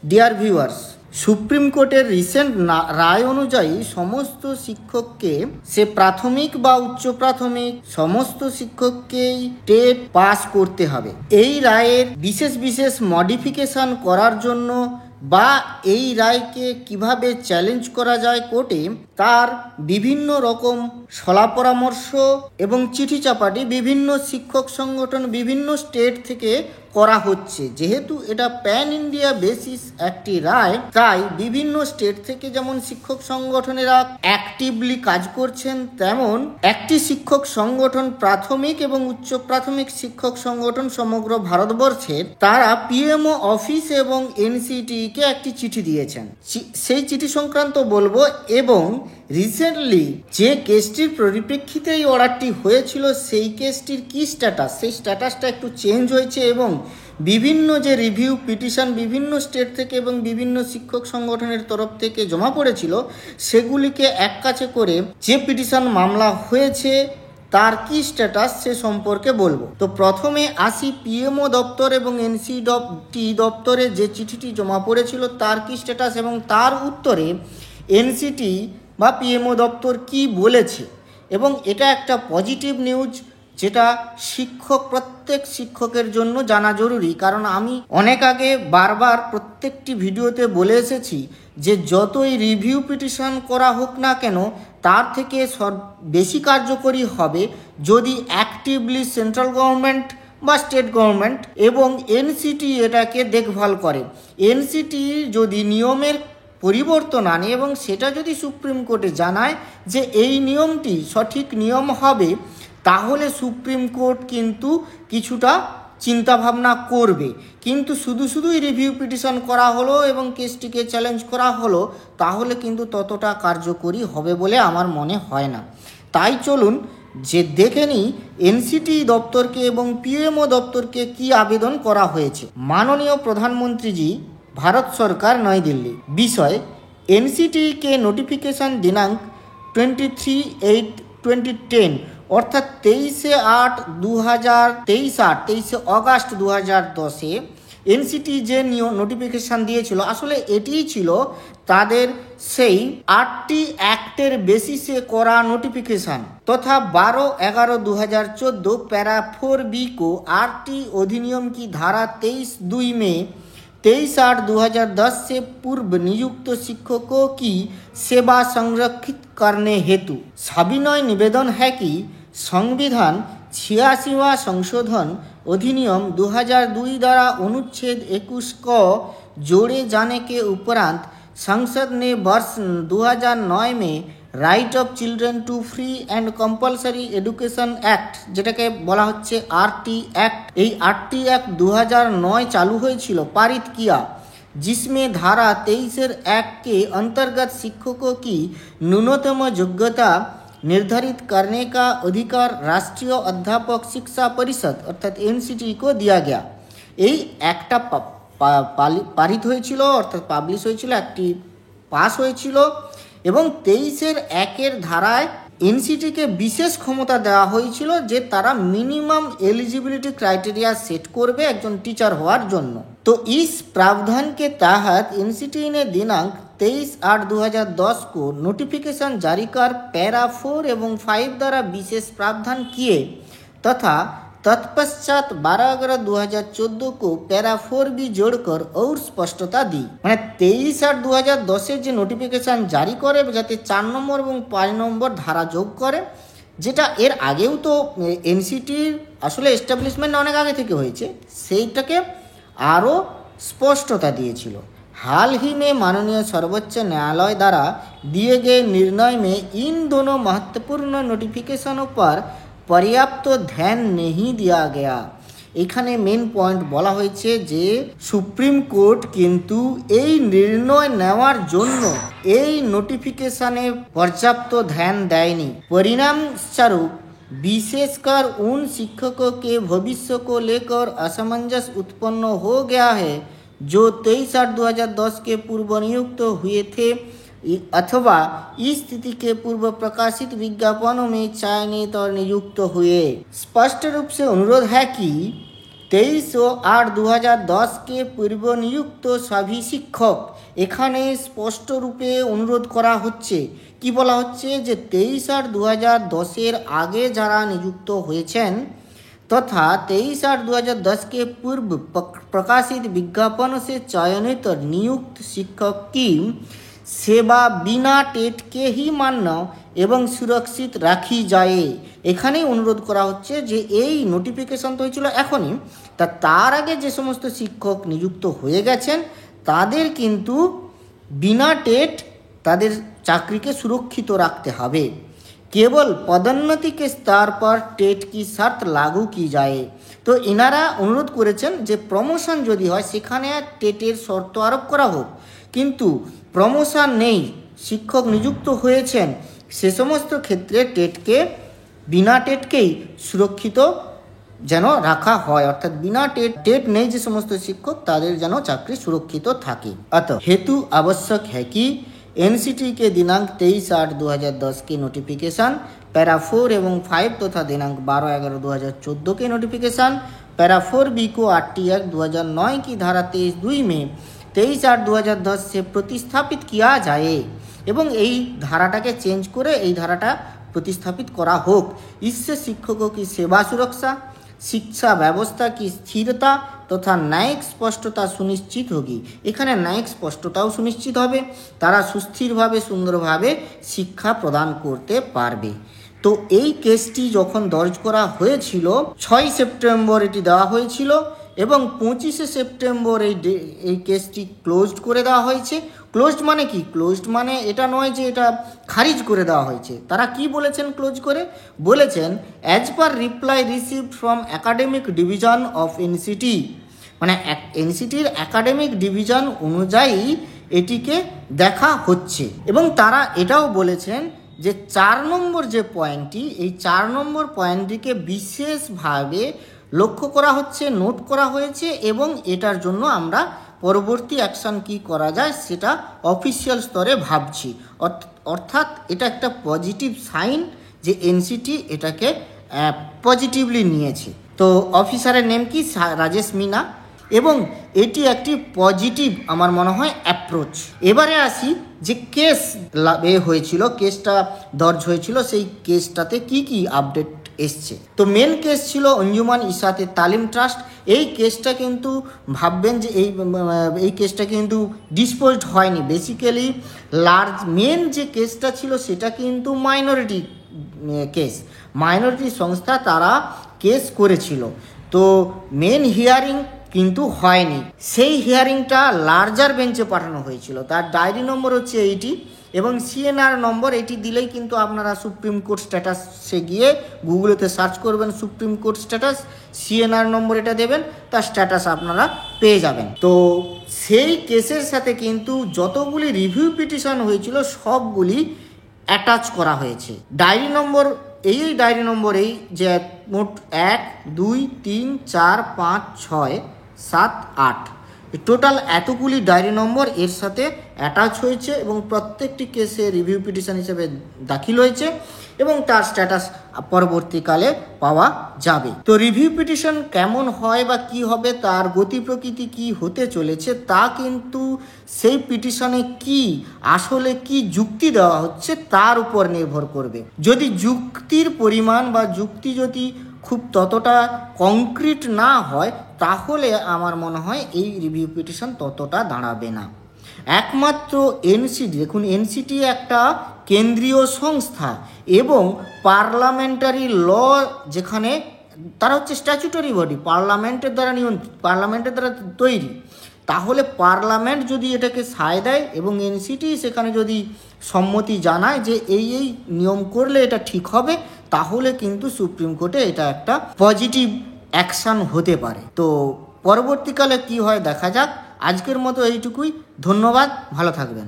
Dear viewers, supreme কোর্টের recent রায় অনুযায়ী সমস্ত শিক্ষককে, সে প্রাথমিক বা উচ্চ প্রাথমিক সমস্ত শিক্ষককেই টেট পাস করতে হবে। এই রায়ের বিশেষ বিশেষ মডিফিকেশন করার জন্য বা এই রায়কে কিভাবে চ্যালেঞ্জ করা যায় কোর্টে, তার বিভিন্ন রকম সলা পরামর্শ এবং চিঠি চাপাটি বিভিন্ন শিক্ষক সংগঠন বিভিন্ন স্টেট থেকে করা হচ্ছে। যেহেতু এটা প্যান ইন্ডিয়া বেসিস একটি রায়, তাই বিভিন্ন স্টেট থেকে যেমন শিক্ষক সংগঠনেরা অ্যাক্টিভলি কাজ করছেন, তেমন একটি শিক্ষক সংগঠন, প্রাথমিক এবং উচ্চ প্রাথমিক শিক্ষক সংগঠন সমগ্র ভারতবর্ষের, তারা পিএমও অফিস এবং এনসিটিকে একটি চিঠি দিয়েছেন। সেই চিঠি সংক্রান্ত বলবো, এবং রিসেন্টলি যে কেসটির পরিপ্রেক্ষিতে এই অর্ডারটি হয়েছিল সেই কেসটির কি স্ট্যাটাস, সেই স্ট্যাটাসটা একটু চেঞ্জ হয়েছে, এবং বিভিন্ন যে রিভিউ পিটিশন বিভিন্ন স্টেট থেকে এবং বিভিন্ন শিক্ষক সংগঠনের তরফ থেকে জমা পড়েছিল, সেগুলিকে এক কাছে করে যে পিটিশন মামলা হয়েছে তার কি স্ট্যাটাস সে সম্পর্কে বলবো। তো প্রথমে আসি পিএমও দপ্তর এবং এনসিটি দপ্তরে যে চিঠিটি জমা পড়েছিল তার কি স্ট্যাটাস, এবং তার উত্তরে এনসিটি বা পিএমও দপ্তর কি বলেছে। এবং এটা একটা পজিটিভ নিউজ, যেটা প্রত্যেক শিক্ষকের জন্য জানা জরুরি। কারণ আমি অনেক আগে বারবার প্রত্যেকটি ভিডিওতে বলে এসেছি যে যতই রিভিউ পিটিশন করা হোক না কেন, তার থেকে বেশি কার্যকরী হবে যদি অ্যাক্টিভলি সেন্ট্রাল গভর্নমেন্ট বা স্টেট গভর্নমেন্ট এবং এনসিটি এটাকে দেখভাল করে। এনসিটি যদি নিয়মের পরিবর্তন আনে এবং সেটা যদি সুপ্রিম কোর্টে জানায় যে এই নিয়মটি সঠিক নিয়ম হবে, তাহলে সুপ্রিম কোর্ট কিন্তু কিছুটা চিন্তাভাবনা করবে। কিন্তু শুধুই রিভিউ পিটিশন করা হলো এবং কেসটিকে চ্যালেঞ্জ করা হলো, তাহলে কিন্তু ততটা কার্যকরী হবে বলে আমার মনে হয় না। তাই চলুন যে দেখে নিই এনসিটি দপ্তরকে এবং পিএমও দপ্তরকে কি আবেদন করা হয়েছে। মাননীয় প্রধানমন্ত্রীজি, ভারত সরকার, নई दिल्ली। বিষয়, এনসিটি के নোটিফিকেশন দিনাঙ্ক 23/8/2010 অর্থাৎ 23 অগাস্ট 2010-এ এনসিটি যে নোটিফিকেশান দিয়েছিল, আসলে এটিই ছিল তাদের সেই 8টি অ্যাক্টের বেসিসে করা নোটিফিকেশান তথা 12/11/2014 पैरा 4B को आरटी अधिनियम की धारा 23(2) में 23/8/2010 से पूर्व नियुक्त शिक्षकों की सेवा संरक्षित करने हेतु सविनय निवेदन है कि संविधान 86वां संशोधन अधिनियम 2002 द्वारा अनुच्छेद 21 को जोड़े जाने के उपरांत संसद ने वर्ष 2009 में right of children to free and compulsory education act, যেটাকে বলা হচ্ছে आरटी एक्ट, এই आरटी एक्ट 2009 चालू হয়েছিল, पारित किया, जिसमें धारा 23 एक्ट के अंतर्गत शिक्षकों की न्यूनतम योग्यता निर्धारित करने का अधिकार राष्ट्रीय अध्यापक शिक्षा परिषद अर्थात एनसीटी को दिया गया। এই একটা পারিত হয়েছিল, অর্থাৎ পাবলিশ হয়েছিল, একটি পাস হয়েছিল, এবং 23 একের ধারায় এনসিটিকে বিশেষ ক্ষমতা দেওয়া হয়েছিল যে তারা মিনিমাম एलिजिबिलिटी क्राइटेरिया सेट करবে একজন टीचर হওয়ার জন্য। तो इस प्रावधान के तहत एनसीटी ने दिनांक 23/8/2010 को नोटिफिकेशन जारी कर पैरा 4 एवं 5 द्वारा विशेष प्रावधान किए तथा तत्पश्चात 12/11/2014 को पैरा 4B जोड़कर और स्पष्टता दी। মানে 23/8/2010 যে নোটিফিকেশান জারি করে যাতে 4 নম্বর এবং 5 নম্বর ধারা যোগ করে, যেটা এর আগেও তো এনসিটির আসলে এস্টাবলিশমেন্ট অনেক আগে থেকে হয়েছে, সেইটাকে আরও স্পষ্টতা দিয়েছিল। हाल ही में माननीय सर्वोच्च न्यायालय द्वारा दिए गए निर्णय में इन दोनों महत्वपूर्ण नोटिफिकेशनों पर पर्याप्त ध्यान नहीं दिया गया। এখানে মেন পয়েন্ট বলা হয়েছে যে সুপ্রিম কোর্ট কিন্তু এই নির্ণয় নেওয়ার জন্য এই নোটিফিকেশনে পর্যাপ্ত ধ্যান দেয়নি। परिणाम स्वरूप विशेषकर उन शिक्षकों के भविष्य को लेकर असमंजस उत्पन्न हो गया है जो 23/8/2010 के पूर्व नियुक्त हुए थे अथवा इस स्थिति के पूर्व प्रकाशित विज्ञापनों में चयनित और नियुक्त हुए। स्पष्ट रूप से अनुरोध है कि 23/8/2010 के पूर्व नियुक्त सभी शिक्षक এখানে স্পষ্ট রূপে অনুরোধ করা হচ্ছে। কি বলা হচ্ছে যে 23/8/2010 আগে যারা নিযুক্ত হয়েছেন तथा 23/8/2010 के पूर्व प्रकाशित विज्ञापन से चयनित नियुक्त शिक्षक की সেবা বিনা টেটকে হি মান্য এবং সুরক্ষিত রাখি যায়। এখানেই অনুরোধ করা হচ্ছে যে এই নোটিফিকেশন তো হয়েছিল এখনই, তার আগে যে সমস্ত শিক্ষক নিযুক্ত হয়ে গেছেন তাদের কিন্তু বিনা টেট তাদের চাকরিকে সুরক্ষিত রাখতে হবে। কেবল পদোন্নতি के स्तर पर टेट की शर्त लागू की जाए। তো এনারা অনুরোধ করেছেন যে প্রমোশন যদি হয় সেখানে টেটের শর্ত আরোপ করা হোক, কিন্তু প্রমোশন নেই, শিক্ষক নিযুক্ত হয়েছেন, সে সমস্ত ক্ষেত্রে বিনা টেটকেই সুরক্ষিত যেন রাখা হয়, অর্থাৎ বিনা টেট নেই যে সমস্ত শিক্ষক তাদের যেন চাকরি সুরক্ষিত থাকে। अतः हेतु आवश्यक है कि एनसीटी के दिनांक 23/8/2010 के नोटिफिकेशन, पैरा 4 एवं 5 तथा दिनांक 12/11/2014 के नोटिफिकेशन, पैरा 4B को RT एक्ट 2009 की धारा 23(2) में 23/8/2010 से प्रतिस्थापित किया जाए এবং এই ধারাটাকে চেঞ্জ করে এই ধারাটা प्रतिस्थापित করা হোক। इससे शिक्षकों की सेवा सुरक्षा, शिक्षा व्यवस्था की स्थिरता तथा न्यायिक स्पष्टता सुनिश्चित होगी। এখানে ন্যায়িক স্পষ্টতাও সুনিশ্চিত হবে, তারা সুস্থিরভাবে সুন্দরভাবে শিক্ষা প্রদান করতে পারবে। তো এই কেসটি যখন দর্জ করা হয়েছিল 6 সেপ্টেম্বর এটি দেওয়া হয়েছিল এবং 25 সেপ্টেম্বর এই কেসটি ক্লোজড করে দেওয়া হয়েছে। ক্লোজড মানে কি? ক্লোজড মানে এটা নয় যে এটা খারিজ করে দেওয়া হয়েছে। তারা কি বলেছেন ক্লোজ করে? বলেছেন as per reply received from academic division of NCT, মানে এনসিটির একাডেমিক ডিভিশন অনুযায়ী এটিকে দেখা হচ্ছে। এবং তারা এটাও বলেছেন যে 4 নম্বর যে পয়েন্টটি, এই 4 নম্বর পয়েন্টটিকে বিশেষভাবে লক্ষ্য করা হচ্ছে, নোট করা হয়েছে এবং এটার জন্য আমরা পরবর্তী অ্যাকশন কি করা যায় সেটা অফিসিয়াল স্তরে ভাবছি। অর্থাৎ এটা একটা পজিটিভ সাইন যে এনসিটি এটাকে পজিটিভলি নিয়েছে। তো অফিসারের নেম কি? রাজেশ মিনা, এবং এটি একটি পজিটিভ আমার মনে হয় অ্যাপ্রোচ। এবারে আসি যে কেস হয়েছিল, কেসটা দর্জ হয়েছিল, সেই কেসটাতে কি কি আপডেট এসছে। তো মেন কেস ছিল অঞ্জুমান ইসাতে তালিম ট্রাস্ট। এই কেসটা কিন্তু ভাববেন যে এই কেসটা কিন্তু ডিসপোজড হয়নি। বেসিক্যালি মেন যে কেসটা ছিল সেটা কিন্তু মাইনরিটি কেস, মাইনরিটি সংস্থা তারা কেস করেছিল। তো মেন হিয়ারিং কিন্তু হয়নি, সেই হিয়ারিংটা লার্জার বেঞ্চে পাঠানো হয়েছিল। তার ডায়েরি নম্বর হচ্ছে 80 এবং সিএনআর নম্বর এটি দিলেই কিন্তু আপনারা সুপ্রিম কোর্ট স্ট্যাটাসে গিয়ে গুগলেতে সার্চ করবেন সুপ্রিম কোর্ট স্ট্যাটাস, সিএনআর নম্বর এটা দেবেন, তার স্ট্যাটাস আপনারা পেয়ে যাবেন। তো সেই কেসের সাথে কিন্তু যতগুলি রিভিউ পিটিশন হয়েছিল সবগুলি অ্যাটাচ করা হয়েছে। ডায়েরি নম্বর ডায়েরি নম্বর যে মোট 1 2 3 4 5 6 7 8 টোটাল এতগুলি ডায়েরি নম্বর এর সাথে অ্যাটাচ হয়েছে এবং প্রত্যেকটি কেসে রিভিউ পিটিশন হিসেবে দাখিল হয়েছে এবং তার স্ট্যাটাস পরবর্তীকালে পাওয়া যাবে। তো রিভিউ পিটিশন কেমন হয় বা কি হবে, তার গতি প্রকৃতি কি হতে চলেছে তা কিন্তু সেই পিটিশনে কি আসলে কি যুক্তি দেওয়া হচ্ছে তার উপর নির্ভর করবে। যদি যুক্তির পরিমাণ বা যুক্তি যদি খুব ততটা কংক্রিট না হয় তাহলে আমার মনে হয় এই রিভিউ পিটিশন ততটা দাঁড়াবে না। একমাত্র এনসিটি, দেখুন এনসিটি একটা কেন্দ্রীয় সংস্থা এবং পার্লামেন্টারি ল, যেখানে তারা হচ্ছে স্ট্যাচুটরি বডি, পার্লামেন্টের দ্বারা তৈরি। তাহলে পার্লামেন্ট যদি এটাকে সায় দেয় এবং এনসিটি সেখানে যদি সম্মতি জানায় যে এই নিয়ম করলে এটা ঠিক হবে, তাহলে কিন্তু সুপ্রিম কোর্টে এটা একটা পজিটিভ অ্যাকশন হতে পারে। তো পরবর্তীকালে কি হয় দেখা যাক। আজকের মতো এইটুকুই, ধন্যবাদ, ভালো থাকবেন।